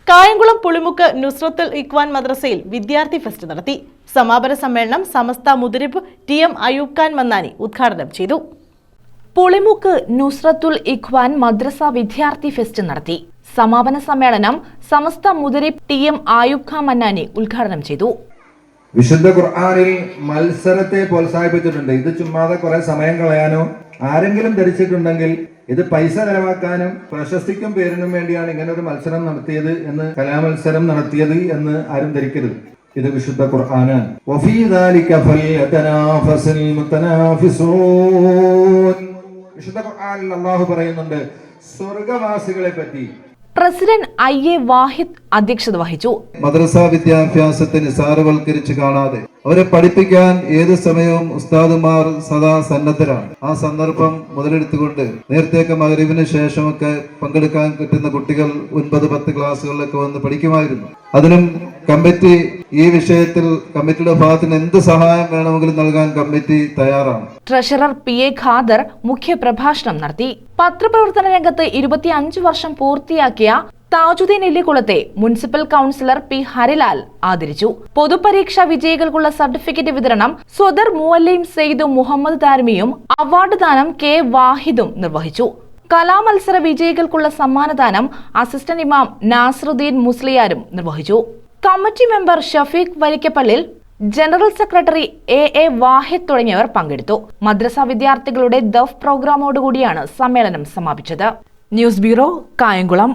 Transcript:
കായംകുളം പുളിമുക്ക് നുസ്രത്തുൽ ഇഖ്വാൻ മദ്രസയിൽ വിദ്യാർത്ഥി ഫെസ്റ്റ് നടത്തി. സമാപന സമ്മേളനം സമസ്ത മുദരിബ് ടി.എം. അയൂബ് ഖാൻ മന്നാനി ഉദ്ഘാടനം ചെയ്തു. പുളിമുക്ക് നുസ്രത്തുൽ ഇഖ്വാൻ മദ്രസ വിദ്യാർത്ഥി ഫെസ്റ്റ് നടത്തി. സമാപന സമ്മേളനം സമസ്ത മുദരിബ് ടി.എം. അയൂബ് ഖാൻ മന്നാനി ഉദ്ഘാടനം ചെയ്തു. വിശുദ്ധ ഖുർആനിൽ മത്സരത്തെ പ്രോത്സാഹിപ്പിച്ചിട്ടുണ്ട്. ഇത് ചുമ്മാതെ കുറെ സമയം കളയാനോ ആരെങ്കിലും ധരിച്ചിട്ടുണ്ടെങ്കിൽ ഇത് പൈസ ചെലവാക്കാനും പ്രശസ്തിക്കും പേരിനും വേണ്ടിയാണ് ഇങ്ങനെ ഒരു മത്സരം നടത്തിയത് എന്ന്, കലാമത്സരം നടത്തിയത് എന്ന് ആരും ധരിക്കരുത്. ഇത് വിശുദ്ധ ഖുർആനാണ്. വഫീ ദാലിക ഫൽയതനാഫസിൽ മുതനാഫിസൂൻ. വിശുദ്ധ ഖുർആനിൽ അല്ലാഹു പറയുന്നുണ്ട് സ്വർഗ്ഗവാസികളെ പറ്റി. President I.A. വാഹിദ് അധ്യക്ഷത വഹിച്ചു. മദ്രസ വിദ്യാഭ്യാസത്തെ നിസാരവൽക്കരിച്ച് കാണാതെ അവരെ പഠിപ്പിക്കാൻ ഏത് സമയവും ഉസ്താദുമാർ സദാ സന്നദ്ധരാണ്. ആ സന്ദർഭം മുതലെടുത്തുകൊണ്ട് നേരത്തെയൊക്കെ മഗ്‌രിബിന് ശേഷമൊക്കെ പങ്കെടുക്കാൻ കിട്ടുന്ന കുട്ടികൾ 9-10 ക്ലാസ്സുകളിലൊക്കെ വന്ന് പഠിക്കുമായിരുന്നു. അതിനും കമ്മിറ്റി ഈ വിഷയത്തിൽ കമ്മിറ്റിയുടെ ഭാഗത്തിന് എന്ത് സഹായം വേണമെങ്കിലും നൽകാൻ കമ്മിറ്റി തയ്യാറാണ്. Treasurer P.A. ഖാദർ മുഖ്യ പ്രഭാഷണം നടത്തി. പത്രപ്രവർത്തന രംഗത്ത് 25 വർഷം പൂർത്തിയാക്കിയ താജുദ്ദീൻ ഇല്ലിക്കുളത്തെ മുനിസിപ്പൽ കൗൺസിലർ P. ഹരിലാൽ ആദരിച്ചു. പൊതുപരീക്ഷാ വിജയികൾക്കുള്ള സർട്ടിഫിക്കറ്റ് വിതരണം സ്വദർ മുഅല്ലിം സെയ്ദ് മുഹമ്മദ് താരിമിയും അവാർഡ് ദാനം K. വാഹിദും നിർവഹിച്ചു. കലാമത്സര വിജയികൾക്കുള്ള സമ്മാനദാനം അസിസ്റ്റന്റ് ഇമാം നാസറുദ്ദീൻ മുസ്ലിയാരും നിർവഹിച്ചു. കമ്മിറ്റി മെമ്പർ ഷഫീഖ് വരിക്കപ്പള്ളിൽ, ജനറൽ സെക്രട്ടറി A.A. വാഹിദ് തുടങ്ങിയവർ പങ്കെടുത്തു. മദ്രസ വിദ്യാർത്ഥികളുടെ ദഫ് പ്രോഗ്രാമോടുകൂടിയാണ് സമ്മേളനം സമാപിച്ചത്. News bureau, Kayamkulam.